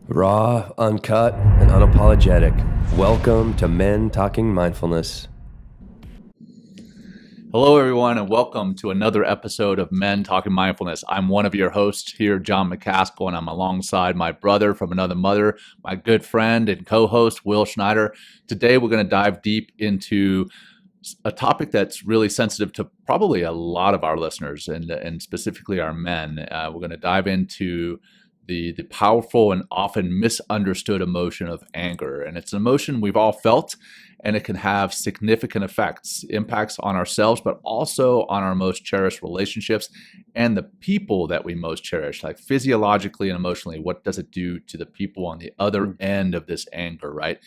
Raw, uncut, and unapologetic. Welcome to Men Talking Mindfulness. Hello, everyone, and welcome to another episode of Men Talking Mindfulness. I'm one of your hosts here, John McCaskill, and I'm alongside my brother from another mother, my good friend and co-host, Will Schneider. Today, we're going to dive deep into a topic that's really sensitive to probably a lot of our listeners, and specifically our men. We're going to dive into the powerful and often misunderstood emotion of anger. And it's an emotion we've all felt, and it can have significant impacts on ourselves, but also on our most cherished relationships and the people that we most cherish, like physiologically and emotionally. What does it do to the people on the other end of this anger, right?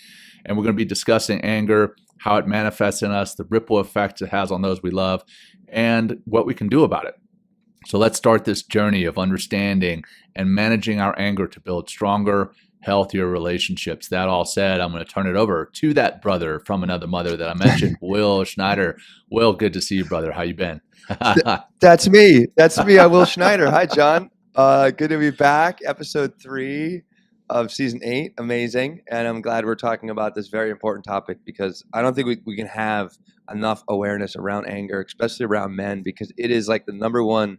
And we're going to be discussing anger, how it manifests in us, the ripple effect it has on those we love, and what we can do about it. So let's start this journey of understanding and managing our anger to build stronger, healthier relationships. That all said, I'm going to turn it over to that brother from another mother that I mentioned, Will Schneider. Will, good to see you, brother. How you been? That's me. I'm Will Schneider. Hi, John. Good to be back. Episode 3 of season 8. Amazing. And I'm glad we're talking about this very important topic, because I don't think we can have enough awareness around anger, especially around men, because it is like the number one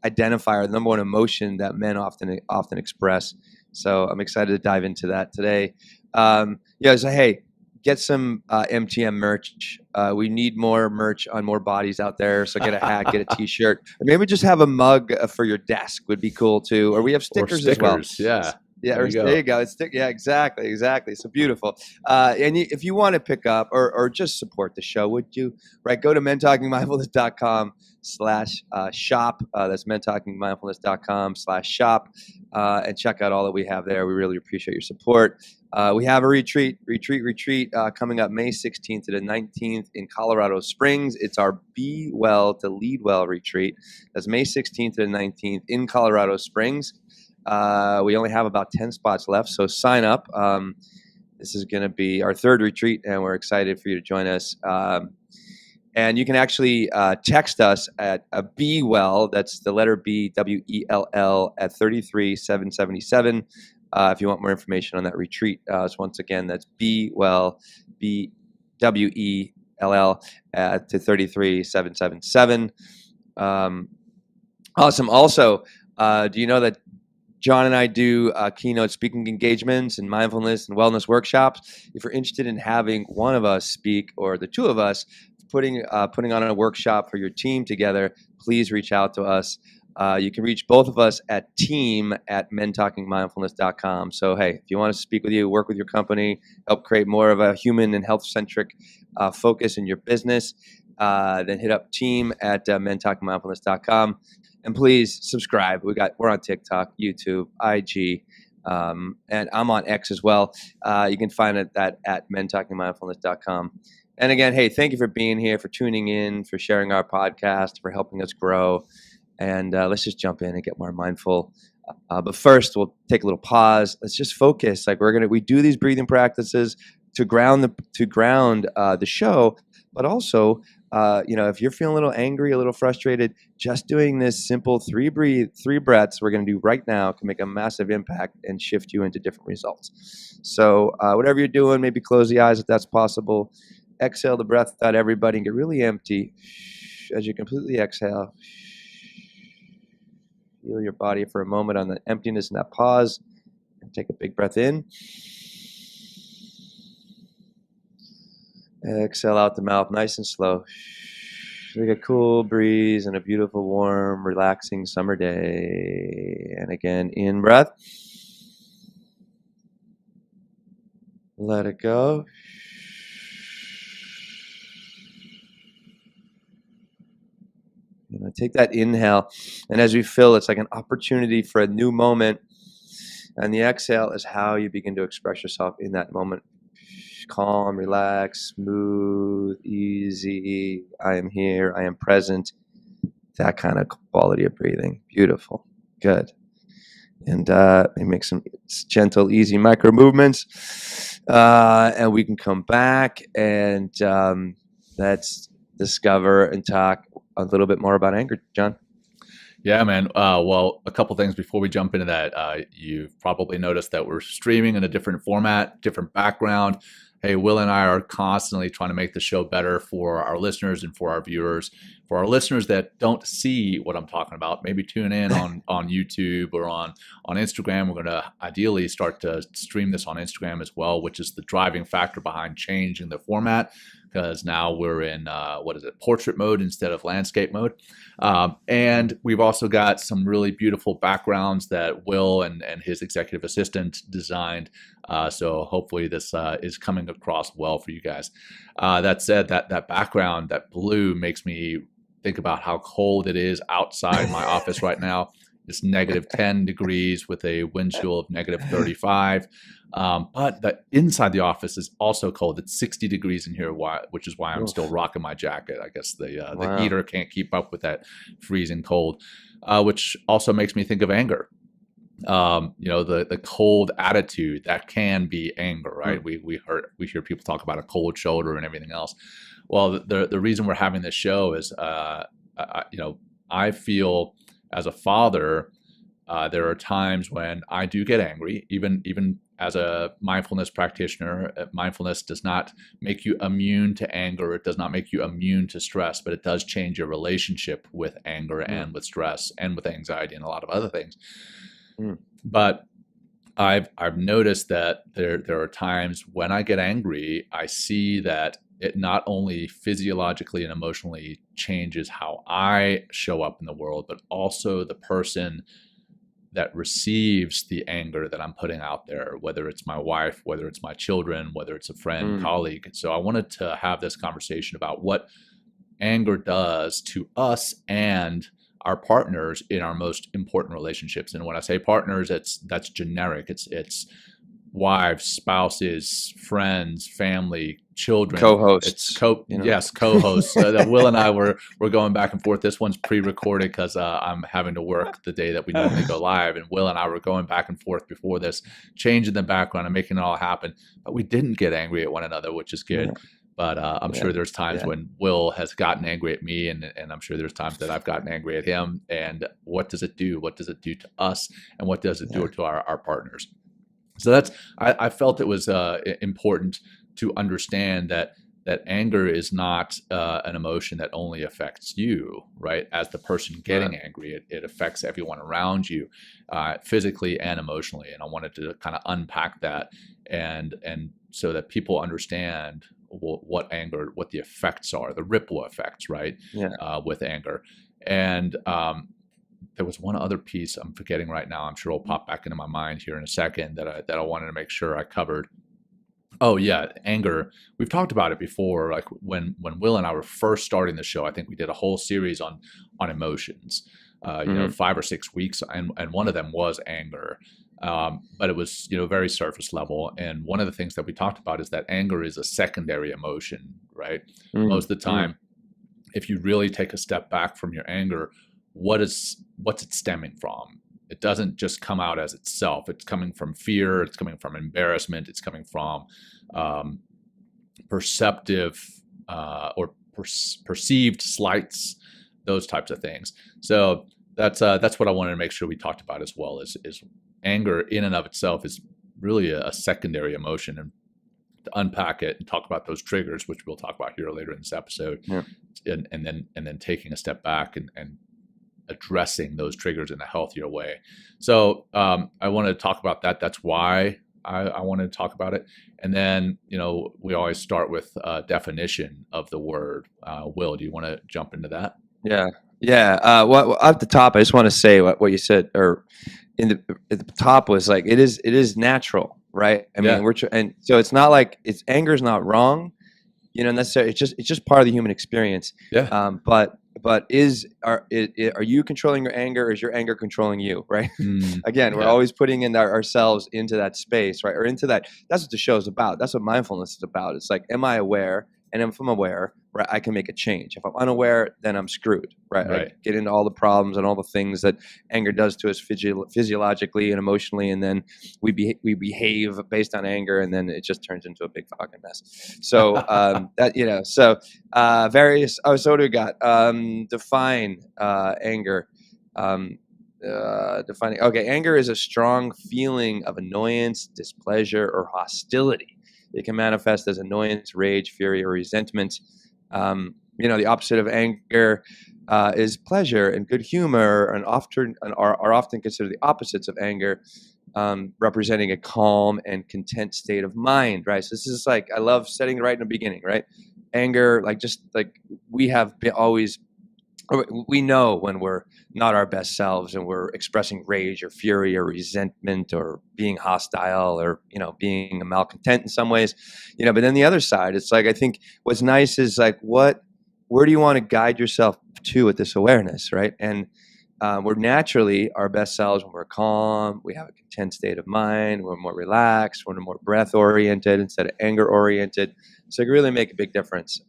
identifier, the number one emotion that men often express. So I'm excited to dive into that today. So hey, get some MTM merch. We need more merch on more bodies out there. So get a hat, get a t-shirt, or maybe just have a mug for your desk would be cool too. Or we have stickers as well. Yeah. Yeah, there you go. Yeah, exactly. So beautiful. If you want to pick up or just support the show, would you? Right, go to mentalkingmindfulness.com/shop. That's mentalkingmindfulness.com/shop, and check out all that we have there. We really appreciate your support. We have a retreat coming up May 16th to the 19th in Colorado Springs. It's our Be Well to Lead Well retreat. That's May 16th to the 19th in Colorado Springs. We only have about 10 spots left, so sign up. This is going to be our third retreat, and we're excited for you to join us. And you can actually text us at Be Well, that's the letter B, WELL, at 33777 if you want more information on that retreat. So once again, that's Be Well, WELL, to 33777. Awesome. Also, do you know that John and I do keynote speaking engagements and mindfulness and wellness workshops? If you're interested in having one of us speak, or the two of us putting on a workshop for your team together, please reach out to us. You can reach both of us at team@mentalkingmindfulness.com. So, hey, if you want us to speak with you, work with your company, help create more of a human and health-centric focus in your business, then hit up team@mentalkingmindfulness.com. And please subscribe. We're on TikTok, YouTube, IG, and I'm on X as well. You can find that at mentalkingmindfulness.com. And again, hey, thank you for being here, for tuning in, for sharing our podcast, for helping us grow. And let's just jump in and get more mindful. But first, we'll take a little pause. Let's just focus. Like we do these breathing practices to ground the show, but also, if you're feeling a little angry, a little frustrated, just doing this simple 3 breaths we're going to do right now can make a massive impact and shift you into different results. So whatever you're doing, maybe close the eyes if that's possible. Exhale the breath out, everybody, and get really empty. As you completely exhale, feel your body for a moment on the emptiness and that pause, and take a big breath in. Exhale out the mouth, nice and slow. Like a cool breeze and a beautiful, warm, relaxing summer day. And again, in breath. Let it go. Take that inhale, and as we fill, it's like an opportunity for a new moment. And the exhale is how you begin to express yourself in that moment. Calm, relaxed, smooth, easy. I am here. I am present. That kind of quality of breathing. Beautiful. Good. And make some gentle, easy micro movements. And we can come back and let's discover and talk a little bit more about anger, John. Yeah, man. Well, a couple things before we jump into that. You've probably noticed that we're streaming in a different format, different background. Hey, Will and I are constantly trying to make the show better for our listeners and for our viewers. For our listeners that don't see what I'm talking about, maybe tune in on YouTube or on Instagram. We're going to ideally start to stream this on Instagram as well, which is the driving factor behind changing the format, because now we're in portrait mode instead of landscape mode. And we've also got some really beautiful backgrounds that Will and his executive assistant designed. So hopefully this is coming across well for you guys. That said, that background, that blue, makes me think about how cold it is outside my office right now. It's negative 10 degrees with a wind chill of negative 35. But the inside the office is also cold. It's 60 degrees in here, which is why I'm still rocking my jacket. I guess the heater can't keep up with that freezing cold, which also makes me think of anger. The cold attitude, that can be anger, right? We hear people talk about a cold shoulder and everything else. Well, the reason we're having this show is, I feel as a father, there are times when I do get angry, even as a mindfulness practitioner. Mindfulness does not make you immune to anger. It does not make you immune to stress, but it does change your relationship with anger and with stress and with anxiety and a lot of other things. But I've noticed that there are times when I get angry, I see that it not only physiologically and emotionally changes how I show up in the world, but also the person that receives the anger that I'm putting out there, whether it's my wife, whether it's my children, whether it's a friend, colleague. So I wanted to have this conversation about what anger does to us and our partners in our most important relationships. And when I say partners, that's generic. It's wives, spouses, friends, family, children, co-hosts. Yes, co-hosts. Will and I were going back and forth. This one's pre-recorded because I'm having to work the day that we normally go live, and Will and I were going back and forth before this, changing the background and making it all happen. But we didn't get angry at one another, which is good. But I'm sure there's times when Will has gotten angry at me, and I'm sure there's times that I've gotten angry at him. And what does it do? What does it do to us? And what does it do to our partners? So I felt it was important to understand that anger is not an emotion that only affects you, right? As the person getting angry, it affects everyone around you, physically and emotionally. And I wanted to kind of unpack that and so that people understand what anger, what the effects are, the ripple effects, right? With anger. And there was one other piece I'm forgetting right now. I'm sure it'll pop back into my mind here in a second that I wanted to make sure I covered. Oh yeah, anger. We've talked about it before. Like when Will and I were first starting the show, I think we did a whole series on emotions. 5 or 6 weeks, and one of them was anger. But it was very surface level. And one of the things that we talked about is that anger is a secondary emotion, right? Most of the time, if you really take a step back from your anger, what's it stemming from? It doesn't just come out as itself. It's coming from fear. It's coming from embarrassment. It's coming from perceptive or perceived slights, those types of things. So that's what I wanted to make sure we talked about as well. Is anger in and of itself is really a secondary emotion, and to unpack it and talk about those triggers, which we'll talk about here later in this episode, and then taking a step back and addressing those triggers in a healthier way. So I wanted to talk about that. That's why I wanted to talk about it. And then, we always start with a definition of the word. Will, do you want to jump into that? Yeah. Well, at the top, I just want to say what you said, or at the top was like, it is natural, right? I mean, and so it's not like anger is not wrong, necessarily. It's just part of the human experience. But are you controlling your anger, or is your anger controlling you, right? Again, we're always putting in ourselves into that space, right? Or into that. That's what the show is about. That's what mindfulness is about. It's like, am I aware? And if I'm aware, right, I can make a change. If I'm unaware, then I'm screwed, right? I get into all the problems and all the things that anger does to us physiologically and emotionally, and then we behave based on anger, and then it just turns into a big fucking mess. So various. So what do we got? Define anger. Defining. Okay, anger is a strong feeling of annoyance, displeasure, or hostility. It can manifest as annoyance, rage, fury, or resentment. The opposite of anger is pleasure and good humor, and often are often considered the opposites of anger, representing a calm and content state of mind. Right. So this is like, I love setting it right in the beginning. Right. Anger, just like we have been always. We know when we're not our best selves and we're expressing rage or fury or resentment or being hostile or, being a malcontent in some ways, but then the other side, it's like, I think what's nice is like, where do you want to guide yourself to with this awareness? Right. And we're naturally our best selves when we're calm, we have a content state of mind, we're more relaxed, we're more breath oriented instead of anger oriented. So it can really make a big difference.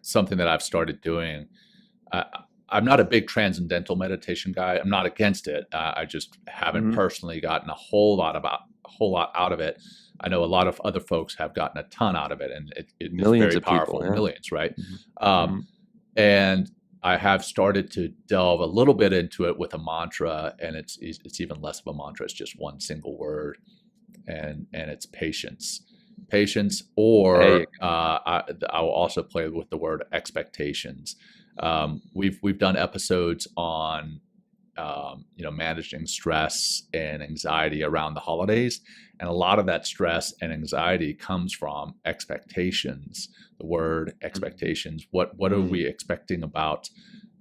Something that I've started doing. I'm not a big transcendental meditation guy. I'm not against it. I just haven't personally gotten a whole lot out of it. I know a lot of other folks have gotten a ton out of it, and it's millions very of powerful. people, yeah. Millions, right? And I have started to delve a little bit into it with a mantra, and it's even less of a mantra. It's just one single word, and it's patience. Or I will also play with the word expectations. We've done episodes on managing stress and anxiety around the holidays, and a lot of that stress and anxiety comes from expectations. The word expectations. What are we expecting about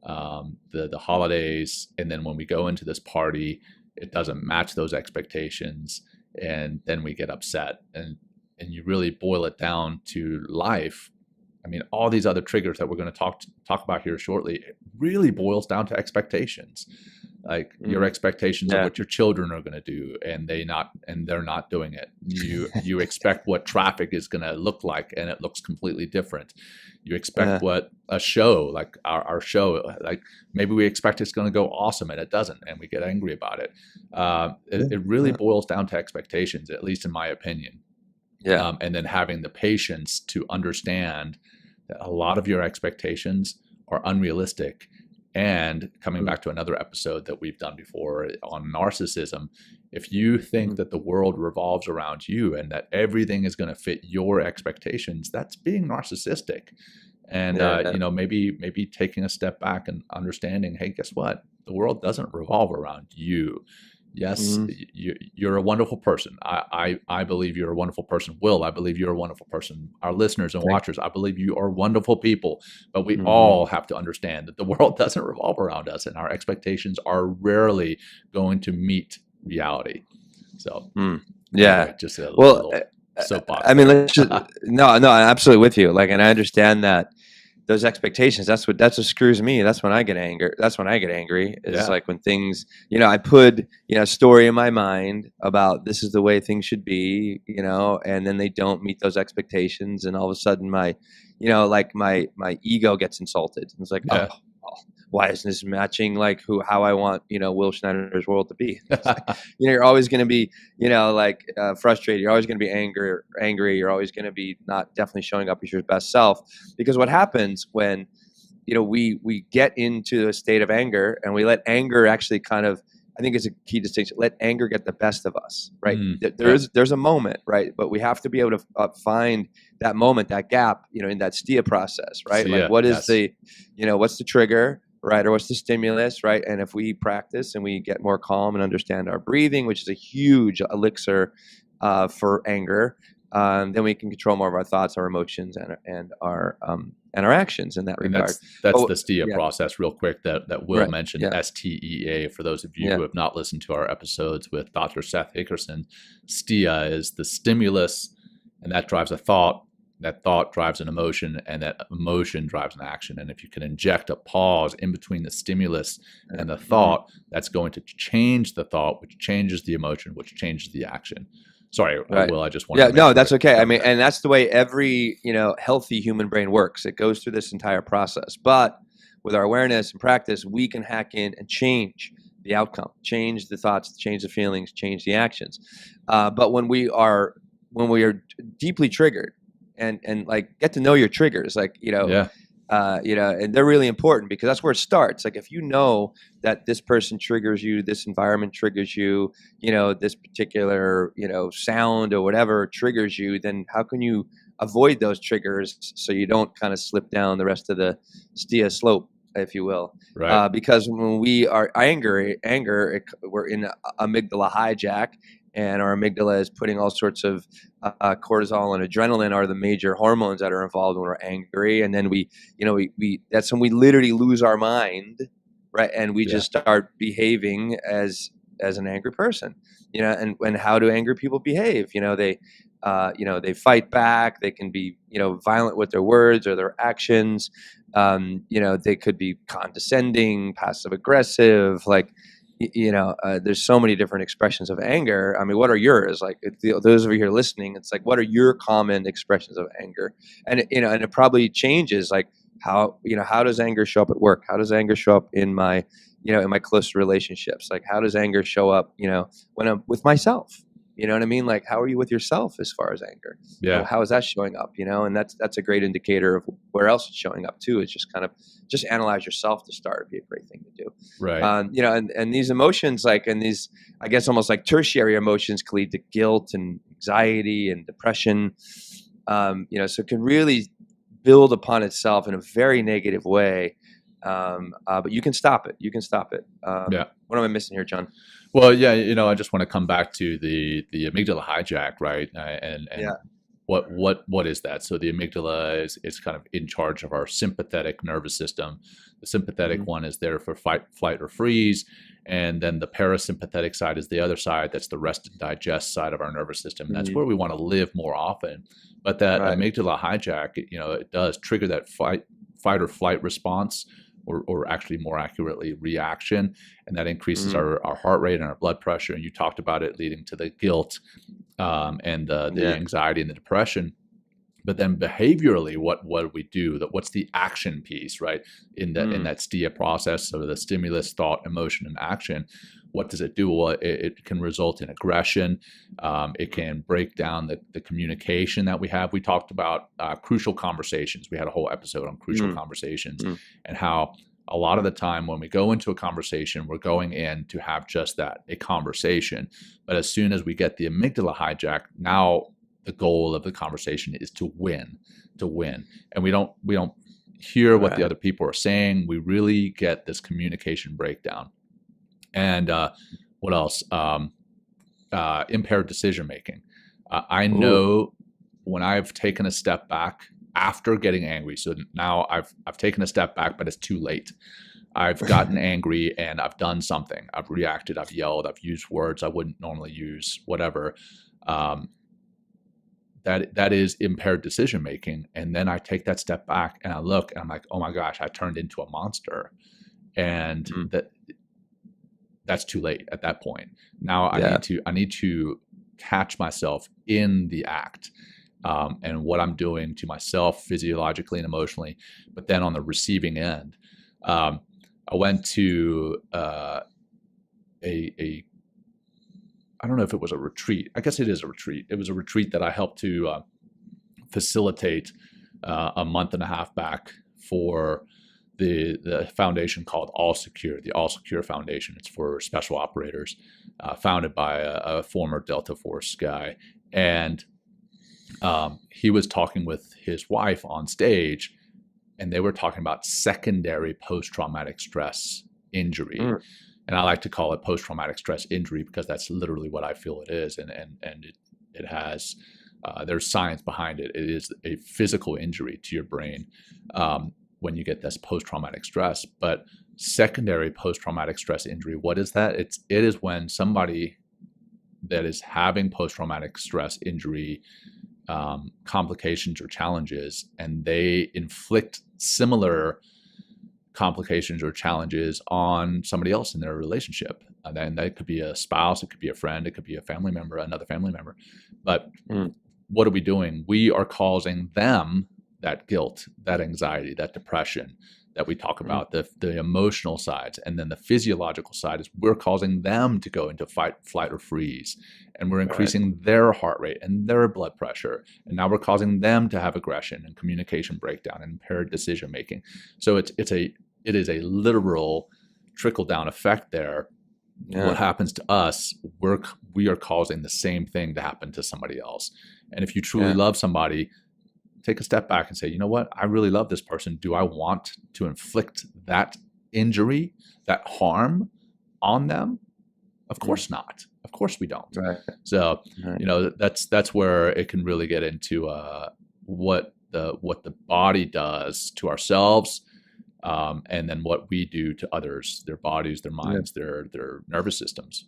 the holidays? And then when we go into this party, it doesn't match those expectations, and then we get upset. And you really boil it down to life. I mean, all these other triggers that we're going to talk about here shortly, it really boils down to expectations. Like your expectations of what your children are going to do, and they're not doing it. You expect what traffic is going to look like, and it looks completely different. You expect what a show, like our show, like maybe we expect it's going to go awesome, and it doesn't, and we get angry about it. It really boils down to expectations, at least in my opinion. Yeah. And then having the patience to understand that a lot of your expectations are unrealistic. And coming back to another episode that we've done before on narcissism, if you think that the world revolves around you and that everything is going to fit your expectations, that's being narcissistic. And maybe taking a step back and understanding, hey, guess what? The world doesn't revolve around you. Yes, you're a wonderful person. I believe you're a wonderful person. Will, I believe you're a wonderful person. Our listeners and watchers, I believe you are wonderful people. But we all have to understand that the world doesn't revolve around us, and our expectations are rarely going to meet reality. So, anyway, just a little soapbox. I mean, let's just no, I'm absolutely with you. And I understand that. Those expectations, that's what screws me. That's when I get angry. It's like when things, I put, a story in my mind about this is the way things should be, and then they don't meet those expectations. And all of a sudden my ego gets insulted. It's like, why isn't this matching how I want, Will Schneider's world to be? You're always going to be, frustrated. You're always going to be angry. You're always going to be not definitely showing up as your best self. Because what happens when, we get into a state of anger and we let anger actually I think it's a key distinction. Let anger get the best of us, right? There's a moment, right? But we have to be able to find that moment, that gap, in that STIA process, right? What is what's the trigger? Right. Or what's the stimulus, right? And if we practice and we get more calm and understand our breathing, which is a huge elixir for anger, then we can control more of our thoughts, our emotions, and our actions in that regard. That's the STIA process, real quick, that Will mentioned, STIA. For those of you who have not listened to our episodes with Dr. Seth Hickerson, STIA is the stimulus, and that drives a thought. That thought drives an emotion, and that emotion drives an action. And if you can inject a pause in between the stimulus and the thought, that's going to change the thought, which changes the emotion, which changes the action. Sorry, Will, I just wanted to make sure that's okay. I mean, and that's the way every, healthy human brain works. It goes through this entire process. But with our awareness and practice, we can hack in and change the outcome, change the thoughts, change the feelings, change the actions. But when we are deeply triggered, and get to know your triggers, and they're really important because that's where it starts. Like if you know that this person triggers you, this environment triggers you, this particular, sound or whatever triggers you, then how can you avoid those triggers so you don't kind of slip down the rest of the STIA slope, if you will? Right. Because when we are we're in amygdala hijack, and our amygdala is putting all sorts of cortisol and adrenaline are the major hormones that are involved when we're angry. And then we that's when we literally lose our mind, right? And we just start behaving as an angry person, and how do angry people behave? They fight back. They can be, violent with their words or their actions. They could be condescending, passive aggressive, there's so many different expressions of anger. I mean, what are yours? Like those of you here listening, it's like, what are your common expressions of anger? And and it probably changes. Like how does anger show up at work? How does anger show up in my, in my close relationships? Like how does anger show up, when I'm with myself? You know what I mean? Like, how are you with yourself as far as anger? Yeah. How is that showing up? And that's a great indicator of where else it's showing up too. It's just analyze yourself to start. It'd be a great thing to do. Right. And these emotions, and these, I guess, almost like tertiary emotions can lead to guilt and anxiety and depression. So it can really build upon itself in a very negative way. But you can stop it. What am I missing here, John? Well, yeah, I just want to come back to the amygdala hijack, right? And what is that? So the amygdala is kind of in charge of our sympathetic nervous system. The sympathetic one is there for fight, flight, or freeze, and then the parasympathetic side is the other side. That's the rest and digest side of our nervous system. And that's where we want to live more often. But that amygdala hijack, it does trigger that fight or flight response. Or actually more accurately reaction, and that increases our heart rate and our blood pressure. And you talked about it leading to the guilt and the anxiety and the depression. But then behaviorally, what do we do? What's the action piece, right? In that STIA process, so the stimulus, thought, emotion, and action. What does it do? Well, it can result in aggression. It can break down the communication that we have. We talked about crucial conversations. We had a whole episode on crucial conversations and how a lot of the time when we go into a conversation, we're going in to have just that, a conversation. But as soon as we get the amygdala hijack, now the goal of the conversation is to win. And we don't hear what the other people are saying. We really get this communication breakdown. And what else? Impaired decision making. I know when I've taken a step back after getting angry. So now I've taken a step back, but it's too late. I've gotten angry and I've done something. I've reacted. I've yelled. I've used words I wouldn't normally use. Whatever. That is impaired decision making. And then I take that step back and I look and I'm like, oh my gosh, I turned into a monster, and that's too late at that point. Now I need to catch myself in the act, and what I'm doing to myself physiologically and emotionally. But then on the receiving end, I went to I don't know if it was a retreat. I guess it is a retreat. It was a retreat that I helped to facilitate a month and a half back for the foundation called All Secure, the All Secure Foundation. It's for special operators, founded by a former Delta Force guy. And he was talking with his wife on stage, and they were talking about secondary post-traumatic stress injury. And I like to call it post-traumatic stress injury because that's literally what I feel it is. And it has, there's science behind it. It is a physical injury to your brain when you get this post-traumatic stress. But secondary post-traumatic stress injury, what is that? It is when somebody that is having post-traumatic stress injury complications or challenges, and they inflict similar complications or challenges on somebody else in their relationship. And then that could be a spouse, it could be a friend, it could be a family member, another family member. But what are we doing? We are causing them that guilt, that anxiety, that depression, that we talk about, the emotional sides, and then the physiological side is we're causing them to go into fight, flight, or freeze, and we're increasing their heart rate and their blood pressure, and now we're causing them to have aggression and communication breakdown and impaired decision making. So it is a literal trickle down effect there. Yeah. What happens to us, we are causing the same thing to happen to somebody else. And if you truly love somebody, take a step back and say, you know what? I really love this person. Do I want to inflict that injury, that harm on them? Of course not. Of course we don't. Right. So, that's where it can really get into what the body does to ourselves, and then what we do to others, their bodies, their minds, their nervous systems.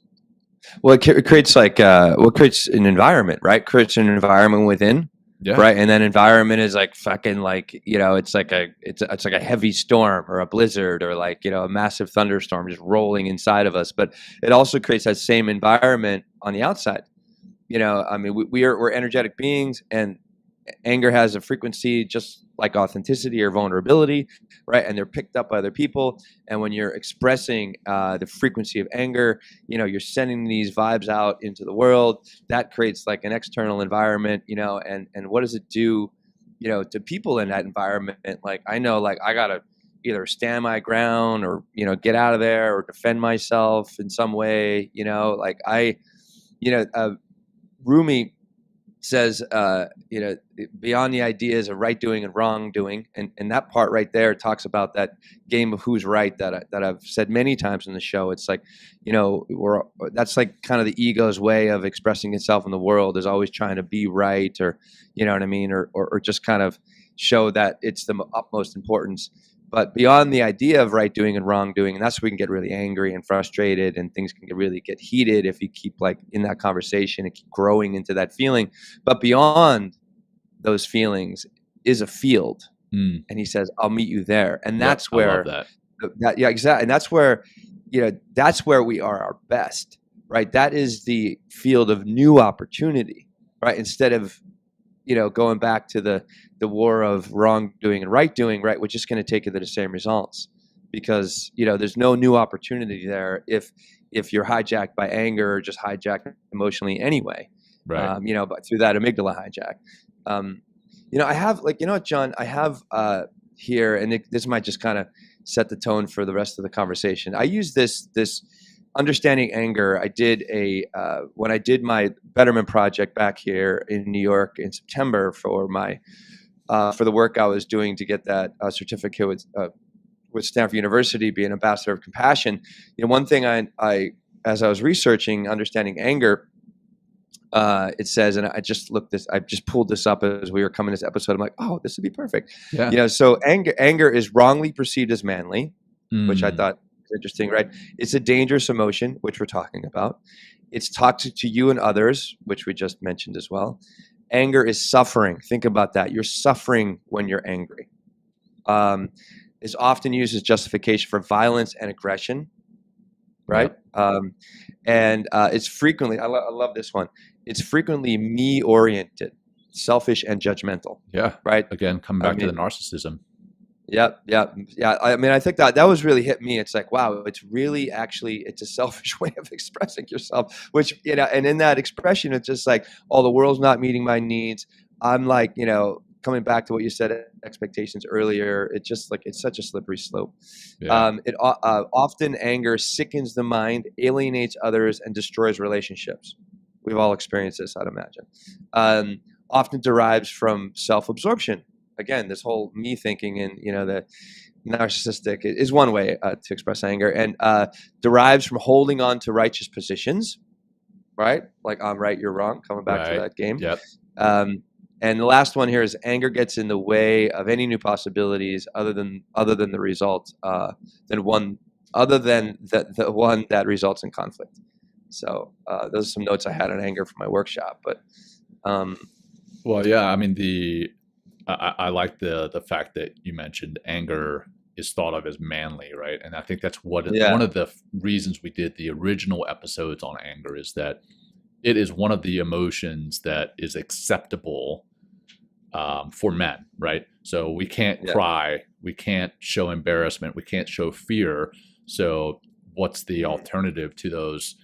Well, it creates creates an environment, right? Creates an environment within. Yeah. Right. And then environment is like fucking like, it's like a heavy storm or a blizzard or a massive thunderstorm just rolling inside of us. But it also creates that same environment on the outside. We're energetic beings, and anger has a frequency just like authenticity or vulnerability, right? And they're picked up by other people. And when you're expressing the frequency of anger, you're sending these vibes out into the world. That creates like an external environment, and what does it do, to people in that environment? Like, I know, like, I gotta either stand my ground or, get out of there or defend myself in some way, Rumi says, beyond the ideas of right doing and wrong doing, and that part right there talks about that game of who's right that I've said many times in the show. It's like, that's like kind of the ego's way of expressing itself in the world, is always trying to be right, or you know what I mean, or just kind of show that it's the utmost importance. But beyond the idea of right doing and wrong doing, and that's where we can get really angry and frustrated, and things can really get heated if you keep like in that conversation and keep growing into that feeling. But beyond those feelings is a field. And he says, I'll meet you there. And that's where exactly. And that's where, that's where we are our best, right? That is the field of new opportunity, right? Instead of, going back to the war of wrongdoing and right doing, right? We're just going to take you to the same results, because, there's no new opportunity there if you're hijacked by anger or just hijacked emotionally anyway, right? But through that amygdala hijack. I have John, I have here, and this might just kind of set the tone for the rest of the conversation. I use this understanding anger. I did when I did my Betterment project back here in New York in September for my for the work I was doing to get that certificate with Stanford University, be an ambassador of compassion. One thing I as I was researching understanding anger, it says, and I just pulled this up as we were coming to this episode. I'm like, oh, this would be perfect. Yeah. So anger is wrongly perceived as manly, which I thought was interesting, right? It's a dangerous emotion, which we're talking about. It's toxic to you and others, which we just mentioned as well. Anger is suffering. Think about that. You're suffering when you're angry. It's often used as justification for violence and aggression, right? Yep. And it's frequently, I love this one. It's frequently me-oriented, selfish, and judgmental. Yeah. Right. Again, coming back to the narcissism. Yep. Yeah. I think that was really hit me. It's like, wow, it's really it's a selfish way of expressing yourself, which, and in that expression, it's just like, oh, the world's not meeting my needs. I'm like, coming back to what you said, expectations earlier, it's just like, it's such a slippery slope. Yeah. Often anger sickens the mind, alienates others, and destroys relationships. We've all experienced this, I'd imagine. Often derives from self-absorption. Again, this whole me thinking and, the narcissistic is one way to express anger, and derives from holding on to righteous positions, right? Like, I'm right, you're wrong, coming back to that game. Yep. And the last one here is anger gets in the way of any new possibilities other than the result, the one that results in conflict. So those are some notes I had on anger from my workshop. But well, yeah, I mean, I like the fact that you mentioned anger is thought of as manly, right? And I think that's one of the reasons we did the original episodes on anger, is that it is one of the emotions that is acceptable for men, right? So we can't cry we can't show embarrassment, we can't show fear. So what's the alternative to those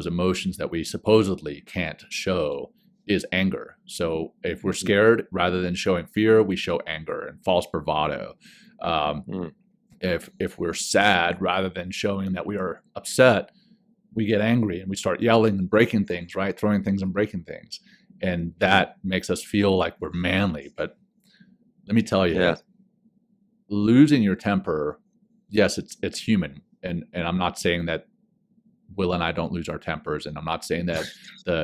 emotions that we supposedly can't show? Is anger. So if we're scared, rather than showing fear, we show anger and false bravado. If we're sad, rather than showing that we are upset, we get angry and we start yelling and breaking things, right? Throwing things and breaking things. And that makes us feel like we're manly. But let me tell you, losing your temper, yes, it's human. And I'm not saying that Will and I don't lose our tempers, and I'm not saying that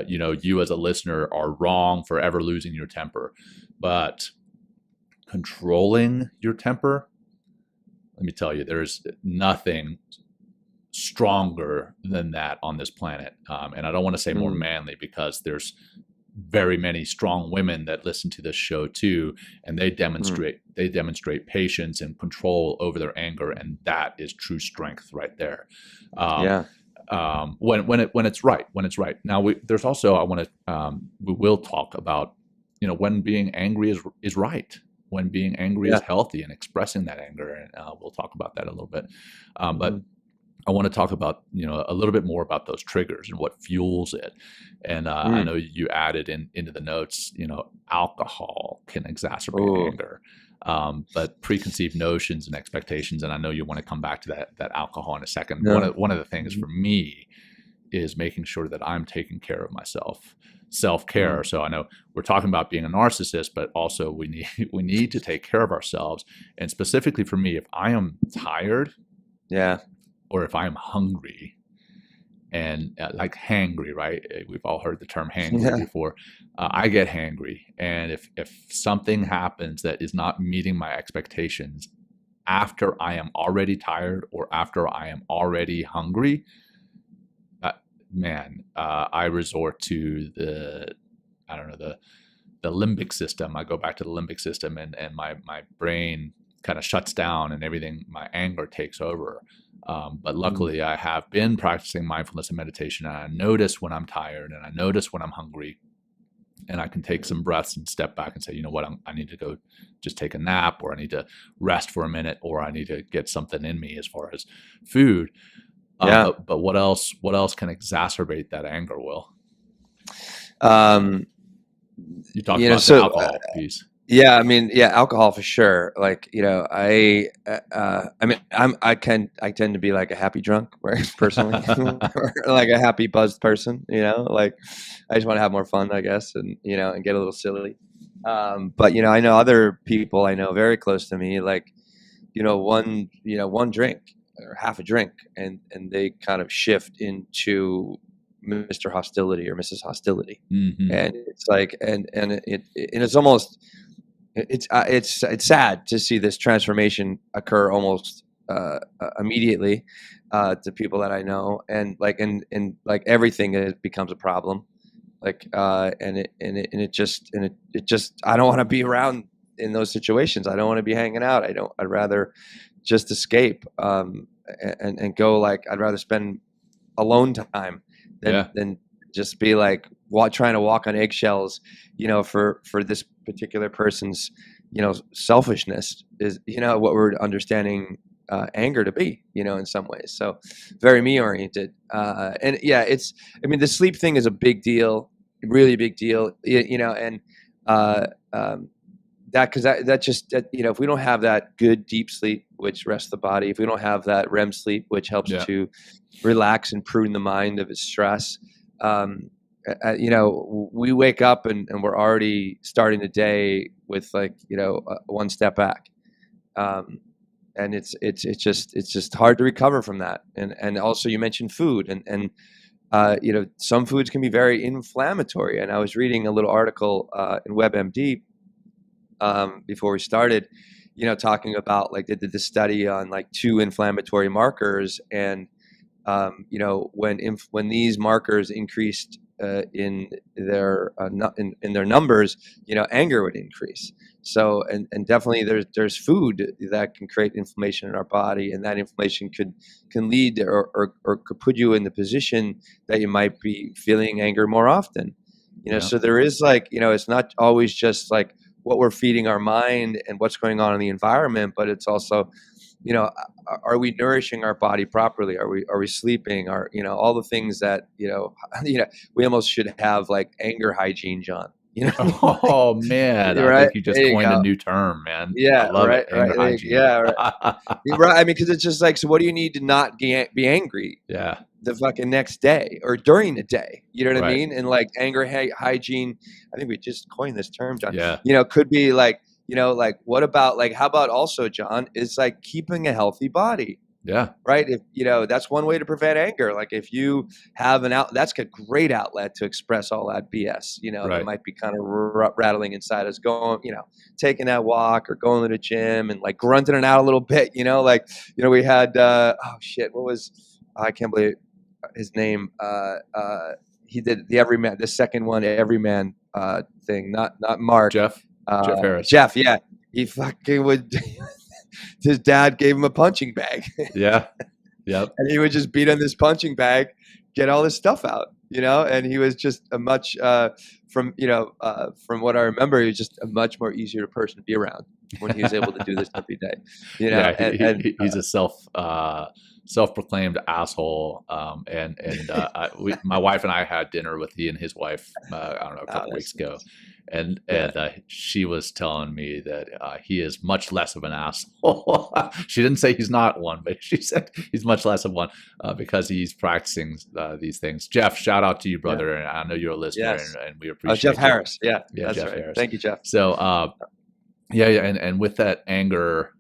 you as a listener are wrong for ever losing your temper, but controlling your temper, let me tell you, there's nothing stronger than that on this planet. And I don't want to say more manly, because there's very many strong women that listen to this show too, and they demonstrate patience and control over their anger, and that is true strength right there. When it's right. Now there's also, we will talk about, when being angry is right, when being angry is healthy, and expressing that anger, and we'll talk about that a little bit. But I want to talk about, a little bit more about those triggers and what fuels it. And I know you added into the notes, alcohol can exacerbate anger. But preconceived notions and expectations, and I know you want to come back to that alcohol in a second. One of the things for me is making sure that I'm taking care of myself, self-care. So I know we're talking about being a narcissist, but also we need to take care of ourselves. And specifically for me, if I am tired, or if I am hungry, and like hangry, right? We've all heard the term hangry before. I get hangry. And if something happens that is not meeting my expectations after I am already tired or after I am already hungry, I resort to the limbic system. I go back to the limbic system, and my brain kind of shuts down, and everything, my anger takes over. But luckily I have been practicing mindfulness and meditation, and I notice when I'm tired, and I notice when I'm hungry, and I can take some breaths and step back and say, you know what, I need to go just take a nap, or I need to rest for a minute, or I need to get something in me as far as food. But what else can exacerbate that anger, Will? You talked about the alcohol piece. Alcohol for sure. Like, I tend to be like a happy drunk, right? Personally, or like a happy buzzed person, like I just want to have more fun, I guess, and, and get a little silly. But, I know other people I know very close to me, like, one drink or half a drink, and they kind of shift into Mr. Hostility or Mrs. Hostility. And it's like, and it's almost, it's sad to see this transformation occur almost immediately to people that I know, and like everything, it becomes a problem. Like it just I don't want to be around in those situations. I don't want to be hanging out. I'd rather just escape and go, like, I'd rather spend alone time than just be like trying to walk on eggshells, for this particular person's, selfishness is, what we're understanding anger to be, in some ways. So very me oriented. And the sleep thing is a big deal, really big deal, and if we don't have that good deep sleep, which rests the body, if we don't have that REM sleep, which helps to relax and prune the mind of its stress, we wake up and we're already starting the day with, like, one step back. And it's just hard to recover from that. And also, you mentioned food, and some foods can be very inflammatory. And I was reading a little article in WebMD before we started, talking about, like, they did this study on, like, 2 inflammatory markers, and when these markers increased in their numbers, anger would increase. So, and definitely there's food that can create inflammation in our body, and that inflammation can lead or could put you in the position that you might be feeling anger more often. So there is, like, it's not always just like what we're feeding our mind and what's going on in the environment, but it's also, are we nourishing our body properly? Are we sleeping? Are, all the things that, we almost should have like anger hygiene, John, Oh man, I right? think you just There you coined a go. new term, man. I Yeah. love it. Anger hygiene. Yeah. Right. Right. I mean, cause it's just like, so what do you need to not be angry Yeah. the fucking next day or during the day? You know what I Right. mean? And like anger hygiene, I think we just coined this term, John, Yeah. could be like, like, what about like, how about also, John, is like keeping a healthy body, Yeah. right? If, that's one way to prevent anger. Like if you have that's a great outlet to express all that BS, that Right. might be kind of rattling inside us, going, taking that walk or going to the gym and like grunting it out a little bit, we had, oh shit, I can't believe his name. He did the second one, everyman thing, not Mark. Jeff Harris. Jeff, yeah. He fucking would, his dad gave him a punching bag. Yeah. Yep. And he would just beat on this punching bag, get all this stuff out, and he was just a much, from what I remember, he was just a much more easier person to be around when he was able to do this every day, Yeah, he's a self-proclaimed asshole. My wife and I had dinner with he and his wife, I don't know, a couple weeks ago. And she was telling me that he is much less of an asshole. She didn't say he's not one, but she said he's much less of one because he's practicing these things. Jeff, shout out to you, brother. And I know you're a listener, Yes. and we appreciate Jeff you. Harris. Yeah, that's Jeff right. Harris. Thank you, Jeff. So, and with that anger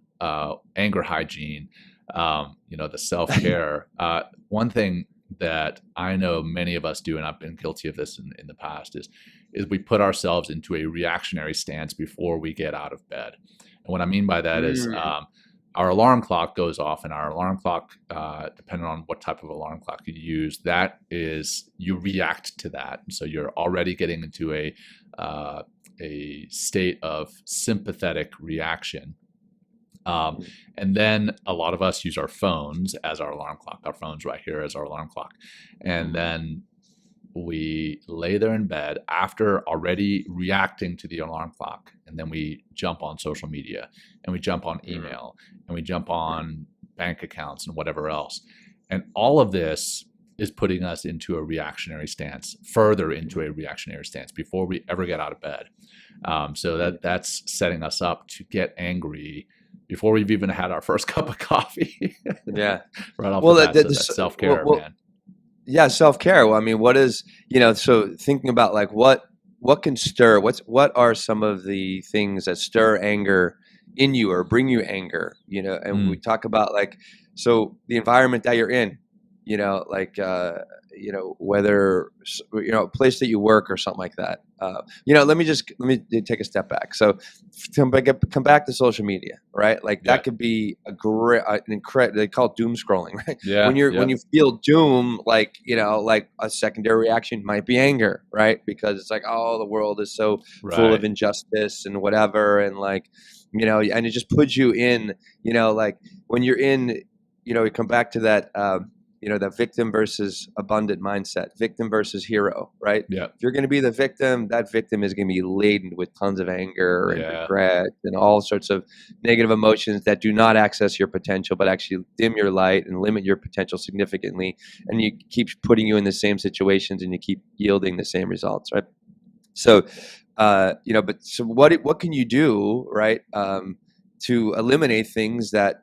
hygiene, the self-care, one thing that I know many of us do, and I've been guilty of this in the past, is we put ourselves into a reactionary stance before we get out of bed. And what I mean by that is our alarm clock goes off, and our alarm clock, depending on what type of alarm clock you use, that is, you react to that. So you're already getting into a state of sympathetic reaction. And then a lot of us use our phones as our alarm clock, our phones right here as our alarm clock. And then we lay there in bed after already reacting to the alarm clock. And then we jump on social media, and we jump on email, and we jump on bank accounts and whatever else. And all of this is putting us into a reactionary stance, further into a reactionary stance before we ever get out of bed. So that's setting us up to get angry before we've even had our first cup of coffee. Yeah. Right off the bat, that's self-care, man. Yeah, self-care. Well, I mean, what is, so thinking about like what can stir, what are some of the things that stir anger in you or bring you anger, and we talk about like, so the environment that you're in, whether, a place that you work or something like that. Let me take a step back. So come back to social media, right? Like that could be a great, they call it doom scrolling, right? Yeah. When you feel doom, like a secondary reaction might be anger, right? Because it's like, oh, the world is so full of injustice and whatever. And like, and it just puts you in, like when you're in, we come back to that, that victim versus abundant mindset, victim versus hero, right? Yeah. If you're going to be the victim, that victim is going to be laden with tons of anger and regret and all sorts of negative emotions that do not access your potential, but actually dim your light and limit your potential significantly. And you keep putting you in the same situations, and you keep yielding the same results, right? So, so what can you do, right, to eliminate things that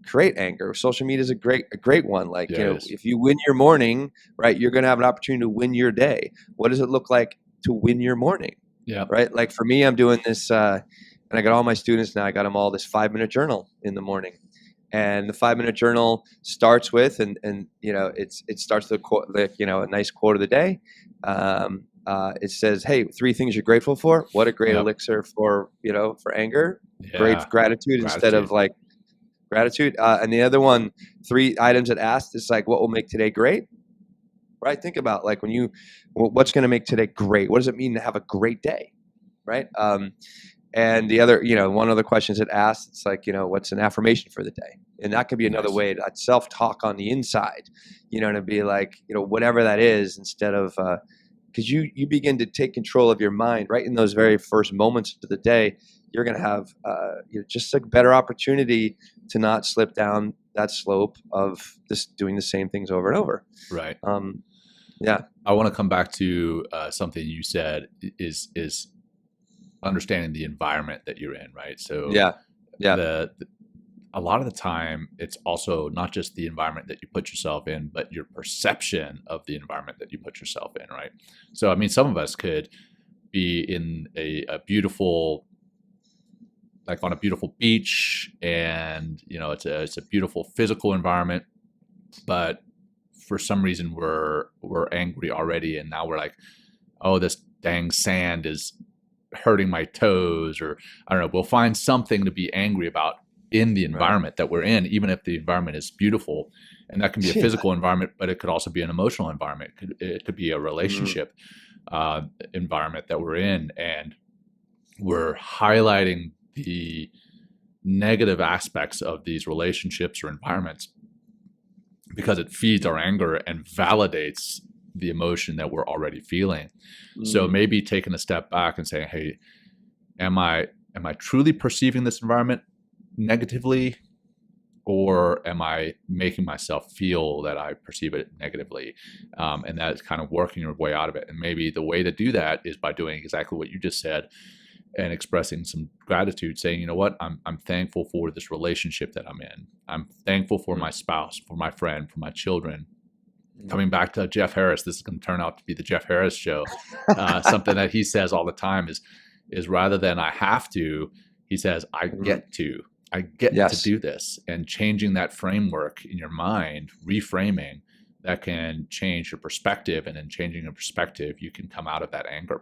create anger? Social media is a great one. Like, if you win your morning, right, you're going to have an opportunity to win your day. What does it look like to win your morning? Yeah. Right. Like for me, I'm doing this, and I got all my students now, I got them all this 5-minute journal in the morning. And the 5-minute journal starts with, and it starts with a nice quote of the day. It says, hey, 3 things you're grateful for. What a great elixir for anger. Great gratitude instead of like gratitude. And the other one, 3 items it asked, is like, what will make today great? Right? Think about like what's going to make today great? What does it mean to have a great day? Right? And the other, one of the questions it asked, it's like, what's an affirmation for the day? And that could be another way, that self-talk on the inside, to be like, whatever that is, instead of because you begin to take control of your mind right in those very first moments of the day. You're going to have just a better opportunity to not slip down that slope of just doing the same things over and over. Right. Yeah. I want to come back to something you said is understanding the environment that you're in, right? So a lot of the time, it's also not just the environment that you put yourself in, but your perception of the environment that you put yourself in, right? So, I mean, some of us could be in a beautiful, like on a beautiful beach, and it's a beautiful physical environment, but for some reason we're angry already, and now we're like, oh, this dang sand is hurting my toes, or I don't know. We'll find something to be angry about in the environment that we're in, even if the environment is beautiful. And that can be a physical environment, but it could also be an emotional environment. It could be a relationship environment that we're in, and we're highlighting the negative aspects of these relationships or environments because it feeds our anger and validates the emotion that we're already feeling. So maybe taking a step back and saying, hey, am I truly perceiving this environment negatively, or am I making myself feel that I perceive it negatively? And that's kind of working your way out of it. And maybe the way to do that is by doing exactly what you just said and expressing some gratitude, saying, you know what, I'm thankful for this relationship that I'm in. I'm thankful for my spouse, for my friend, for my children. Coming back to Jeff Harris, this is going to turn out to be the Jeff Harris show. Something that he says all the time is rather than I have to, he says, I get to. I get to do this, and changing that framework in your mind, reframing, that can change your perspective. And in changing your perspective, you can come out of that anger,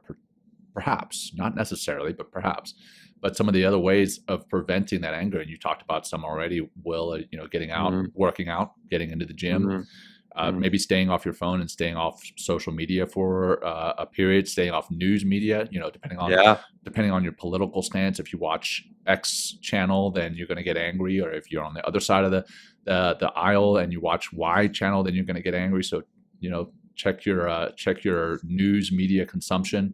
perhaps, not necessarily, but perhaps. But some of the other ways of preventing that anger, and you talked about some already, Will, getting out, working out, getting into the gym, maybe staying off your phone and staying off social media for a period, staying off news media, depending on your political stance. If you watch X channel, then you're going to get angry. Or if you're on the other side of the aisle and you watch Y channel, then you're going to get angry. So, check your news media consumption.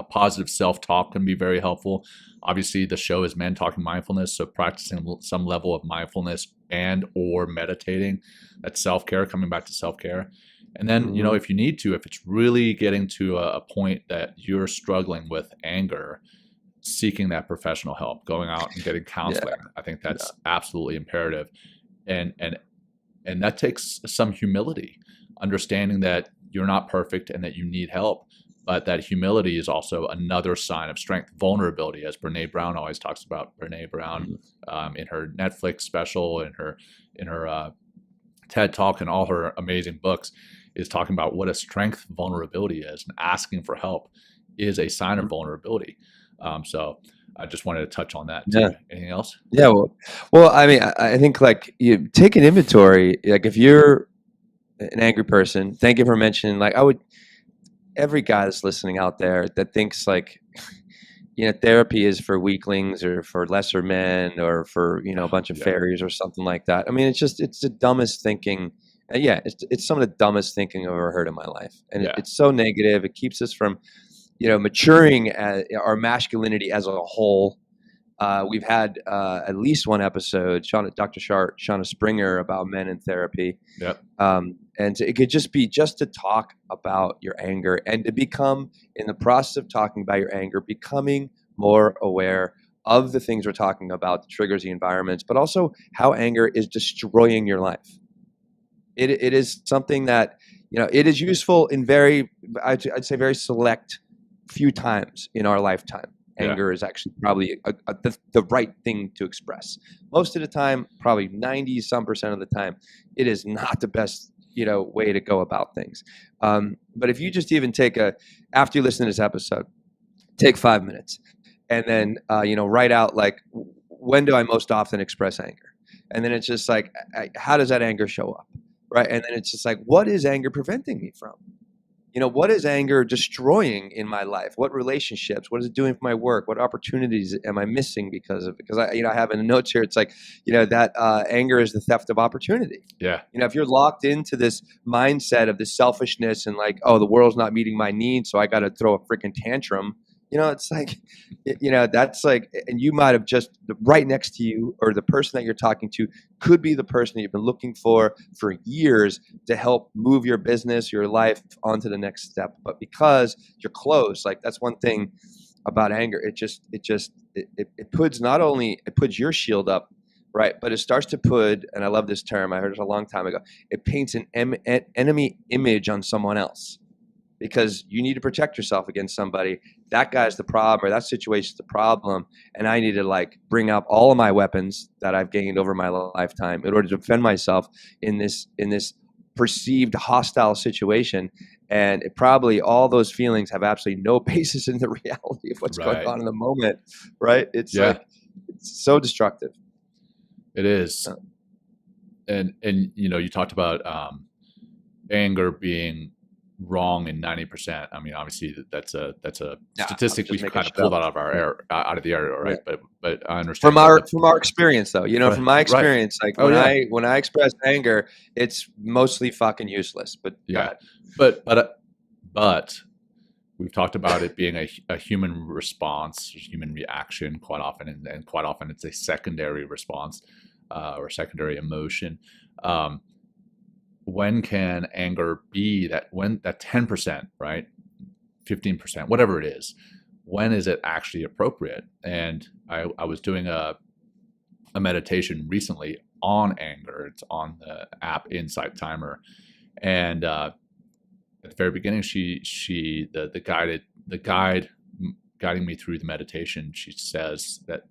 Positive self-talk can be very helpful. Obviously, the show is Men Talking Mindfulness, so practicing some level of mindfulness and or meditating. That's self-care, coming back to self-care. And then, if you need to, if it's really getting to a point that you're struggling with anger, seeking that professional help, going out and getting counseling. I think that's absolutely imperative. And that takes some humility, understanding that you're not perfect and that you need help. But that humility is also another sign of strength. Vulnerability, as Brene Brown always talks about. Brene Brown, in her Netflix special, in her TED Talk, and all her amazing books, is talking about what a strength vulnerability is, and asking for help is a sign of vulnerability. So I just wanted to touch on that too. Yeah. Anything else? Yeah. Well, I mean, I think like you take an inventory. Like if you're an angry person, thank you for mentioning. Like every guy that's listening out there that thinks like, therapy is for weaklings or for lesser men or for, a bunch of fairies or something like that. I mean, it's the dumbest thinking. It's some of the dumbest thinking I've ever heard in my life. And it's so negative. It keeps us from, maturing our masculinity as a whole. We've had at least one episode, Dr. Shauna Springer, about men in therapy. Yep. And it could just be to talk about your anger and to become, in the process of talking about your anger, becoming more aware of the things we're talking about, the triggers, the environments, but also how anger is destroying your life. It is something that, it is useful in I'd say very select few times in our lifetime. Anger is actually probably the right thing to express. Most of the time, probably 90% of the time, it is not the best, way to go about things. But if you just even after you listen to this episode, take 5 minutes and then, write out like, when do I most often express anger? And then it's just like, how does that anger show up? Right. And then it's just like, what is anger preventing me from? what is anger destroying in my life? What relationships? What is it doing for my work? What opportunities am I missing because of it? Because I have in the notes here, it's like, that anger is the theft of opportunity. Yeah. If you're locked into this mindset of this selfishness and like, oh, the world's not meeting my needs, so I got to throw a freaking tantrum. It's like, that's like, and you might have just right next to you, or the person that you're talking to could be the person that you've been looking for years to help move your business, your life onto the next step. But because you're close, like that's one thing about anger. It puts not only, it puts your shield up, right? But it starts to put, and I love this term, I heard it a long time ago, it paints an enemy image on someone else. Because you need to protect yourself against somebody. That guy's the problem, or that situation's the problem, and I need to like bring up all of my weapons that I've gained over my lifetime in order to defend myself in this perceived hostile situation. And it probably, all those feelings have absolutely no basis in the reality of what's going on in the moment, right? It's like, it's so destructive. It is. And you talked about anger being wrong in 90%. I mean, obviously that's a statistic we kind of pulled out of out of the air, right? But I understand from our experience, though. From my experience, like when I express anger, it's mostly fucking useless. But but we've talked about it being a human response, human reaction quite often, and quite often it's a secondary response or secondary emotion. When can anger be that 10%, right? 15%, whatever it is, when is it actually appropriate? And I was doing a meditation recently on anger. It's on the app Insight Timer. And at the very beginning, the guide guiding me through the meditation, she says that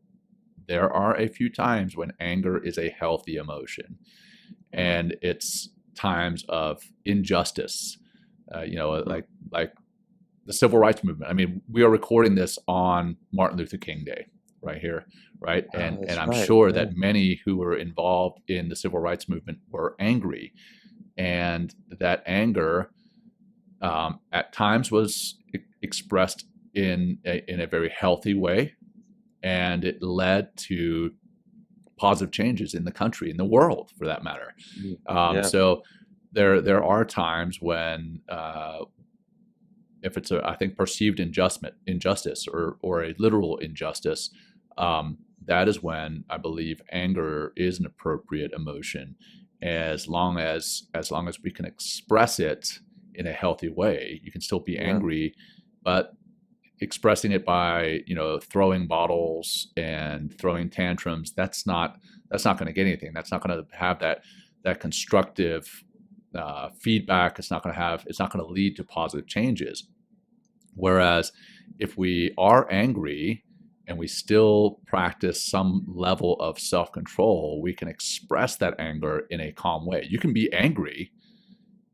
there are a few times when anger is a healthy emotion, and it's times of injustice, like the civil rights movement. I mean, we are recording this on Martin Luther King Day right here, right? And I'm sure that many who were involved in the civil rights movement were angry, and that anger at times was expressed in a very healthy way, and it led to positive changes in the country, in the world, for that matter. So there are times when, if it's I think perceived injustice or a literal injustice, that is when I believe anger is an appropriate emotion, as long as we can express it in a healthy way. You can still be angry, but expressing it by throwing bottles and throwing tantrums, that's not going to get anything. That's not going to have that constructive feedback. It's not going to lead to positive changes. Whereas if we are angry and we still practice some level of self-control, we can express that anger in a calm way. You can be angry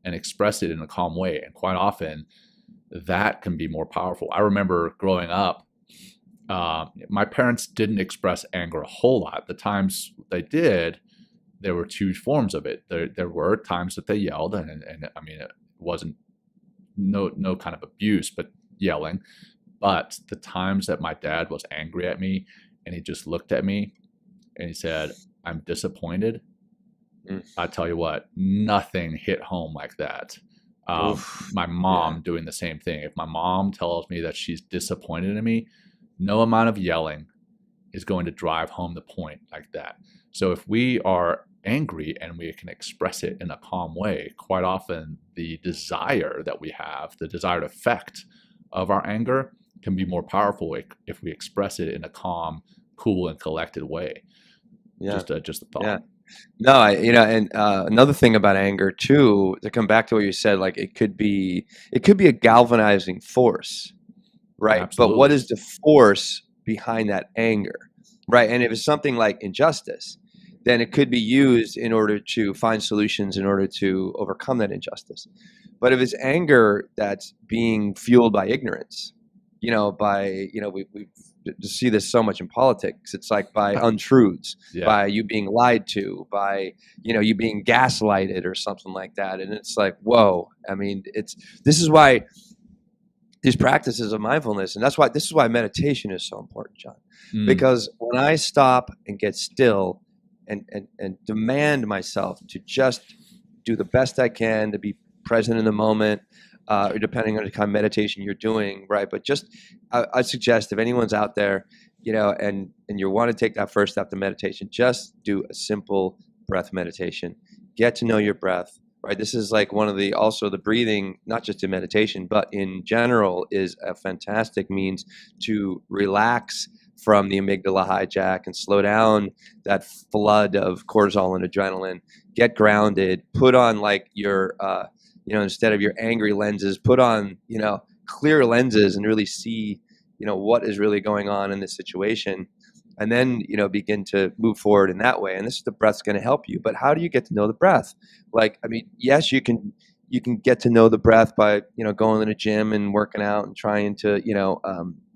and express it in a calm way, and quite often that can be more powerful. I remember growing up, my parents didn't express anger a whole lot. The times they did, there were two forms of it. There were times that they yelled, and I mean, it wasn't no kind of abuse, but yelling. But the times that my dad was angry at me and he just looked at me and he said, "I'm disappointed," I tell you what, nothing hit home like that. My mom doing the same thing. If my mom tells me that she's disappointed in me, no amount of yelling is going to drive home the point like that. So if we are angry and we can express it in a calm way, quite often the desire that we have, the desired effect of our anger, can be more powerful if we express it in a calm, cool, and collected way. Just a thought. Yeah. No, and another thing about anger too, to come back to what you said, like it could be a galvanizing force, right? Absolutely. But what is the force behind that anger, right? And if it's something like injustice, then it could be used in order to find solutions, in order to overcome that injustice. But if it's anger that's being fueled by ignorance, we've to see this so much in politics. It's like by untruths, by you being lied to, by, you being gaslighted or something like that. And it's like, whoa. I mean, this is why these practices of mindfulness, and this is why meditation is so important, John, because when I stop and get still and demand myself to just do the best I can to be present in the moment, or depending on the kind of meditation you're doing, right? But just, I suggest if anyone's out there, and you want to take that first step to meditation, just do a simple breath meditation. Get to know your breath, right? This is like also the breathing, not just in meditation, but in general, is a fantastic means to relax from the amygdala hijack and slow down that flood of cortisol and adrenaline. Get grounded, put on like your, instead of your angry lenses, put on, clear lenses and really see, what is really going on in this situation. And then, begin to move forward in that way. And this is the breath's going to help you. But how do you get to know the breath? Like, I mean, yes, you can get to know the breath by, going to the gym and working out and trying to,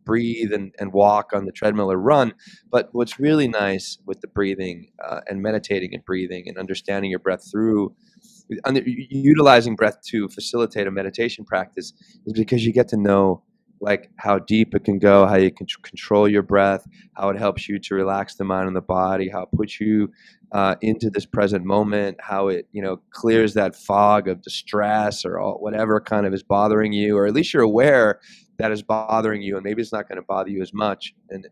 breathe and walk on the treadmill or run. But what's really nice with the breathing and meditating and breathing and understanding your breath through utilizing breath to facilitate a meditation practice is because you get to know like how deep it can go, how you can control your breath, how it helps you to relax the mind and the body, how it puts you into this present moment, how it clears that fog of distress or whatever kind of is bothering you, or at least you're aware that is bothering you, and maybe it's not going to bother you as much. And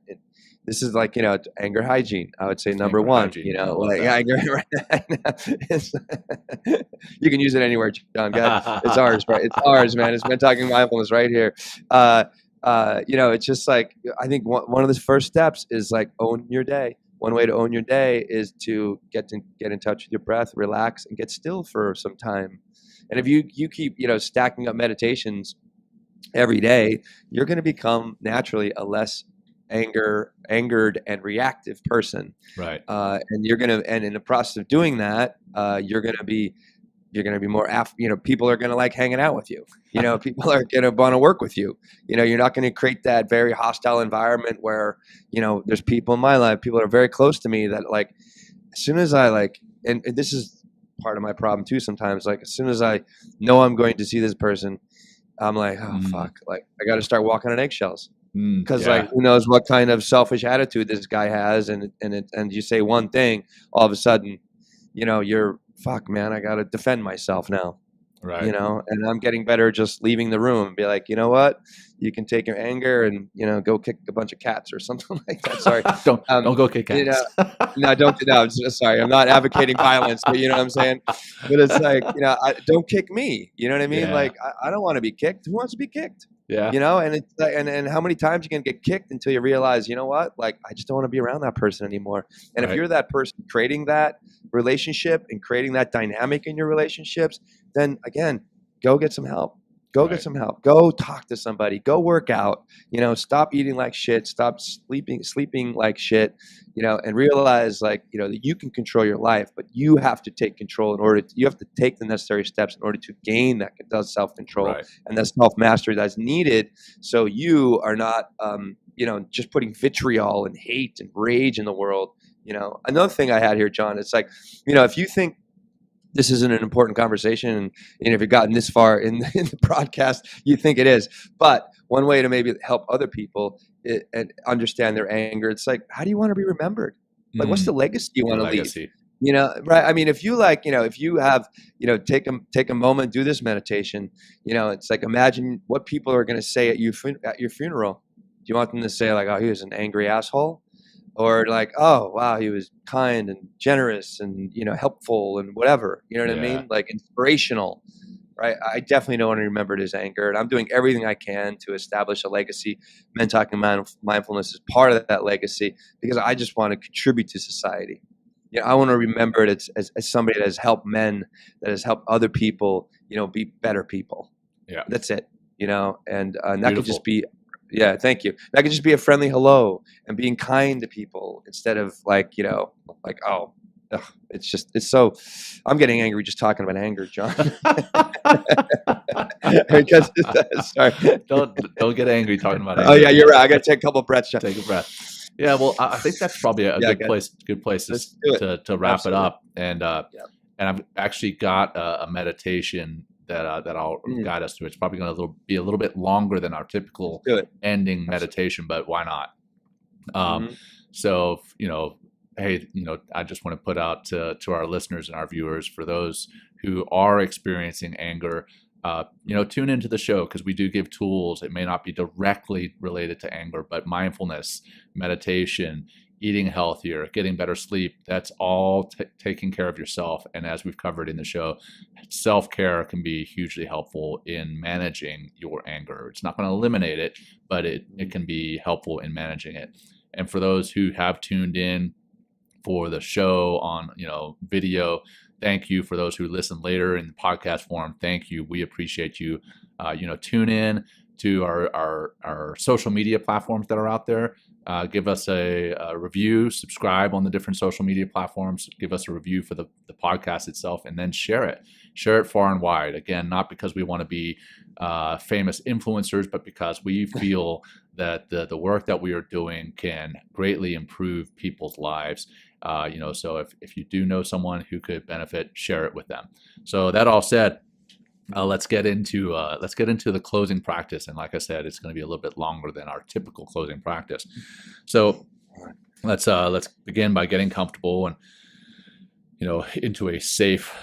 this is like, anger hygiene, I would say number one, like anger. You can use it anywhere, John. God, it's ours, right? It's ours, man. It's Men Talking Mindfulness right here. It's just like, I think one of the first steps is like own your day. One way to own your day is to get in touch with your breath, relax, and get still for some time. And if you keep, stacking up meditations every day, you're going to become naturally a less angered and reactive person, right? And in the process of doing that, you're gonna be more people are gonna like hanging out with you. People are gonna want to work with you. You're not gonna create that very hostile environment where there's people in my life, people are very close to me that like, as soon as I like, and this is part of my problem too sometimes, like as soon as I know I'm going to see this person, I'm like, oh fuck, like I got to start walking on eggshells. Because like who knows what kind of selfish attitude this guy has, and you say one thing, all of a sudden, you're fuck, man, I got to defend myself now, right? And I'm getting better just leaving the room and be like, you know what, you can take your anger and go kick a bunch of cats or something like that. Sorry, don't go kick cats. No, sorry, I'm not advocating violence, but you know what I'm saying. But it's like don't kick me. You know what I mean? Yeah. Like I don't want to be kicked. Who wants to be kicked? Yeah. And it's and how many times you can get kicked until you realize, you know what, like I just don't want to be around that person anymore. And if you're that person creating that relationship and creating that dynamic in your relationships, then again, go get some help. Go get some help. Go talk to somebody. Go work out. Stop eating like shit. Stop sleeping like shit. And realize like that you can control your life, but you have to take control you have to take the necessary steps in order to gain that self-control and that self-mastery that's needed. So you are not just putting vitriol and hate and rage in the world. Another thing I had here, John, it's like if you think this isn't an important conversation, and if you've gotten this far in the broadcast, you think it is. But one way to maybe help other people and understand their anger, it's like, how do you want to be remembered? Like, what's the legacy you want to leave? Right? I mean, if you if you have, take a moment, do this meditation. It's like, imagine what people are going to say at your funeral. Do you want them to say like, oh, he was an angry asshole? Or like, oh, wow, he was kind and generous and, helpful and whatever, you know what I mean? Like inspirational, right? I definitely don't want to remember his anger. And I'm doing everything I can to establish a legacy. Men Talking Mindfulness is part of that legacy because I just want to contribute to society. I want to remember it as somebody that has helped men, that has helped other people, be better people. Yeah. That's it, and that could just be, yeah, thank you. That could just be a friendly hello and being kind to people instead of like, it's so, I'm getting angry just talking about anger, John. Because sorry. Don't get angry talking about anger. Oh yeah, you're right. I got to take a couple of breaths. John. Take a breath. Yeah, well, I think that's probably a good place Let's do it. to wrap Absolutely. it up. And I've actually got a meditation that I'll guide us through. It's probably going to be a little bit longer than our typical ending meditation, but why not? So, hey, I just want to put out to our listeners and our viewers, for those who are experiencing anger, tune into the show, because we do give tools. It may not be directly related to anger, but mindfulness, meditation, eating healthier, getting better sleep, that's all taking care of yourself. And as we've covered in the show, self-care can be hugely helpful in managing your anger. It's not going to eliminate it, but it can be helpful in managing it. And for those who have tuned in for the show on video, thank you. For those who listen later in the podcast form, thank you. We appreciate you. Tune in to our social media platforms that are out there. Give us a review, subscribe on the different social media platforms, give us a review for the podcast itself, and then share it far and wide. Again, not because we want to be famous influencers, but because we feel that the work that we are doing can greatly improve people's lives. So if you do know someone who could benefit, share it with them. So that all said, let's get into the closing practice. And like I said, it's going to be a little bit longer than our typical closing practice. So let's begin by getting comfortable and into a safe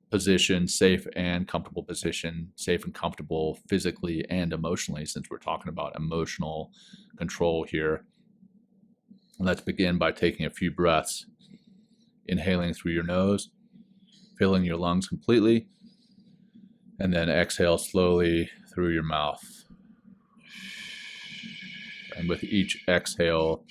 position, safe and comfortable position, safe and comfortable physically and emotionally, since we're talking about emotional control here. Let's begin by taking a few breaths, inhaling through your nose, filling your lungs completely, and then exhale slowly through your mouth. And with each exhale,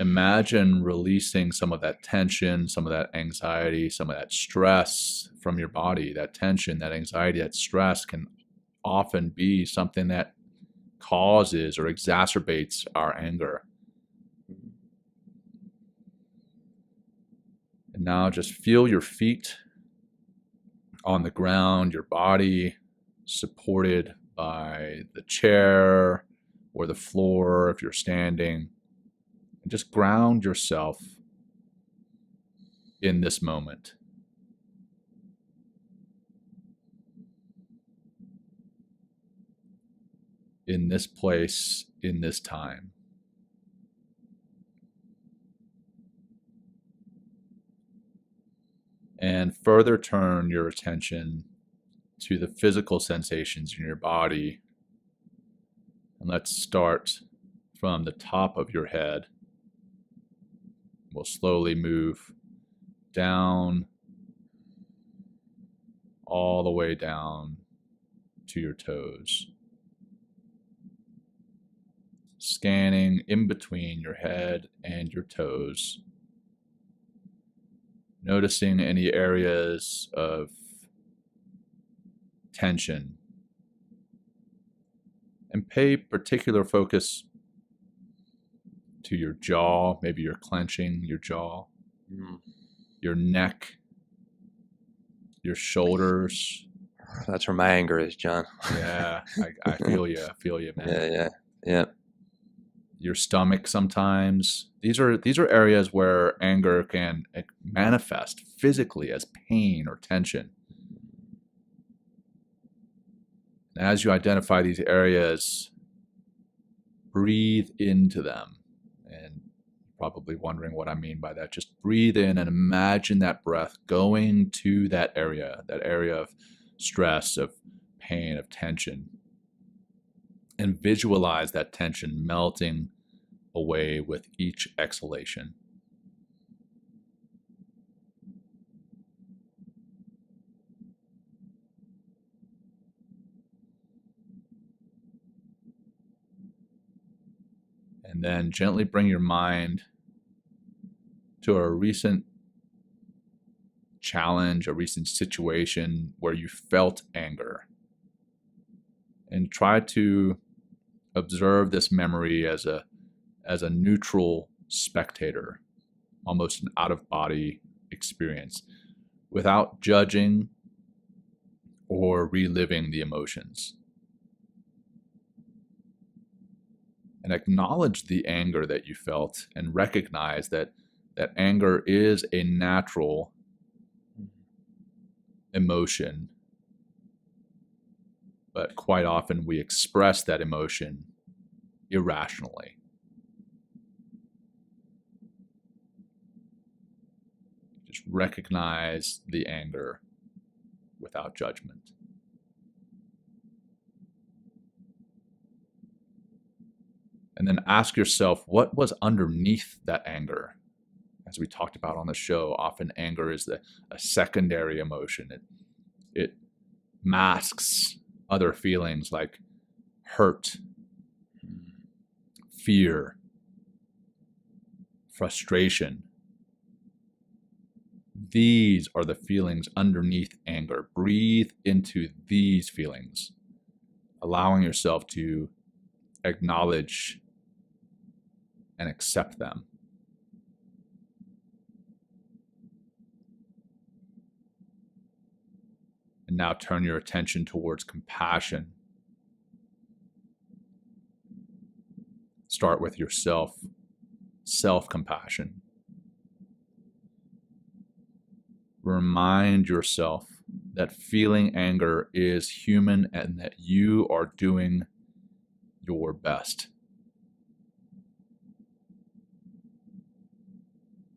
imagine releasing some of that tension, some of that anxiety, some of that stress from your body. That tension, that anxiety, that stress can often be something that causes or exacerbates our anger. And now just feel your feet on the ground, your body supported by the chair or the floor if you're standing. And just ground yourself in this moment. In this place, in this time. And further turn your attention to the physical sensations in your body. And let's start from the top of your head. We'll slowly move down, all the way down to your toes. Scanning in between your head and your toes. Noticing any areas of tension. And pay particular focus to your jaw. Maybe you're clenching your jaw, your neck, your shoulders. That's where my anger is, John. Yeah, I feel you. I feel you, man. Yeah. Your stomach sometimes. These are areas where anger can manifest physically as pain or tension. As you identify these areas, breathe into them. And probably wondering what I mean by that. Just breathe in and imagine that breath going to that area of stress, of pain, of tension. And visualize that tension melting away with each exhalation. And then gently bring your mind to a recent challenge, a recent situation where you felt anger. And try to observe this memory as a neutral spectator, almost an out-of-body experience, without judging or reliving the emotions. And acknowledge the anger that you felt and recognize that anger is a natural emotion, but quite often we express that emotion irrationally. Just recognize the anger without judgment. And then ask yourself, what was underneath that anger? As we talked about on the show, often anger is a secondary emotion. It masks other feelings like hurt, fear, frustration. These are the feelings underneath anger. Breathe into these feelings, allowing yourself to acknowledge and accept them. And now turn your attention towards compassion. Start with yourself, self-compassion. Remind yourself that feeling anger is human and that you are doing your best.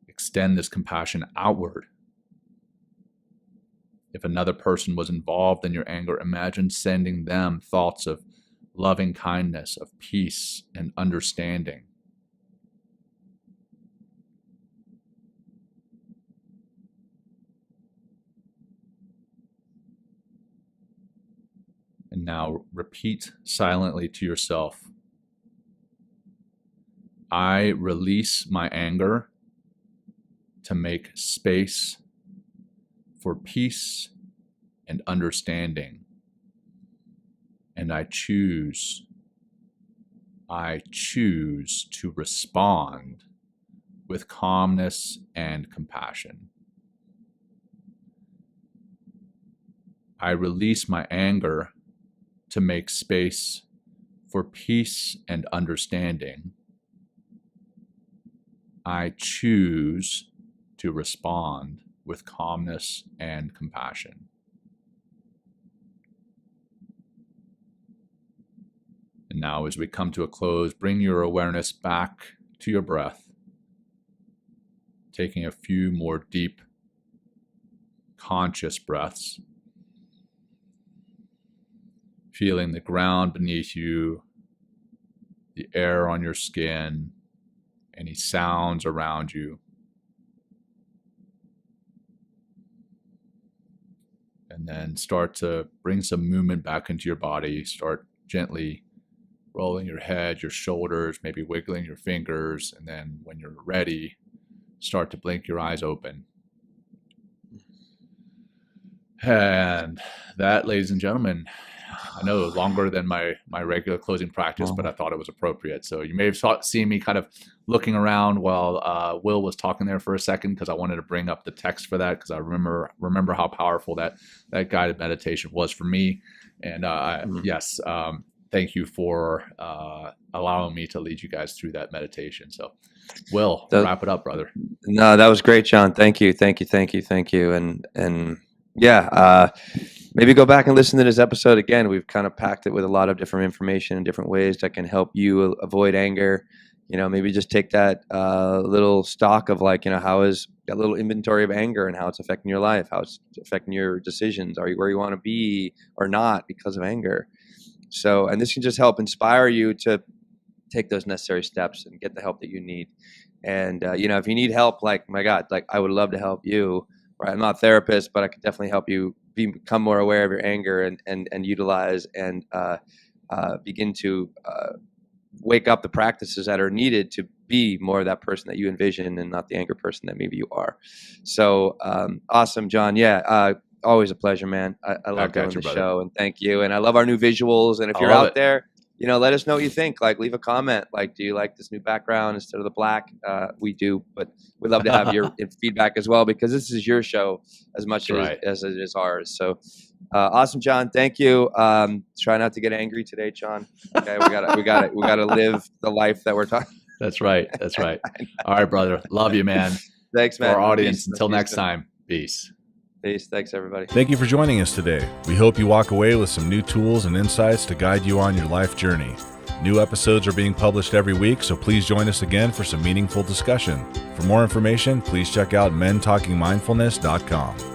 Extend this compassion outward. If another person was involved in your anger, imagine sending them thoughts of loving kindness, of peace and understanding. And now repeat silently to yourself, I release my anger to make space for peace and understanding. And I choose to respond with calmness and compassion. I release my anger to make space for peace and understanding. I choose to respond with calmness and compassion. And now, as we come to a close, bring your awareness back to your breath, taking a few more deep, conscious breaths, feeling the ground beneath you, the air on your skin, any sounds around you. And then start to bring some movement back into your body. Start gently rolling your head, your shoulders, maybe wiggling your fingers. And then when you're ready, start to blink your eyes open. And that, ladies and gentlemen, I know longer than my regular closing practice, but I thought it was appropriate. So you may have seen me kind of looking around while Will was talking there for a second, because I wanted to bring up the text for that, because I remember how powerful that guided meditation was for me. And yes, thank you for allowing me to lead you guys through that meditation. So Will, wrap it up, brother. No, that was great, John. Thank you. And yeah, maybe go back and listen to this episode again. We've kind of packed it with a lot of different information in different ways that can help you avoid anger. You know, maybe just take that little stock of like, you know, how is a little inventory of anger and how it's affecting your life, how it's affecting your decisions. Are you where you want to be or not because of anger? So, and this can just help inspire you to take those necessary steps and get the help that you need. And, you know, if you need help, like, my God, like I would love to help you. Right? I'm not a therapist, but I can definitely help you become more aware of your anger and utilize and begin to wake up the practices that are needed to be more of that person that you envision and not the anger person that maybe you are. So awesome, John. Yeah, always a pleasure, man. I love doing the show, and thank you. And I love our new visuals. And if you're out there, let us know what you think. Like, leave a comment. Like, do you like this new background instead of the black? We do, but we'd love to have your feedback as well, because this is your show as much as it is ours. So awesome, John. Thank you. Try not to get angry today, John. Okay, we gotta live the life that we're talking. That's right. That's right. All right, brother. Love you, man. Thanks, man. For our audience, Peace. until next time. Peace. Peace. Thanks, everybody. Thank you for joining us today. We hope you walk away with some new tools and insights to guide you on your life journey. New episodes are being published every week, so please join us again for some meaningful discussion. For more information, please check out mentalkingmindfulness.com.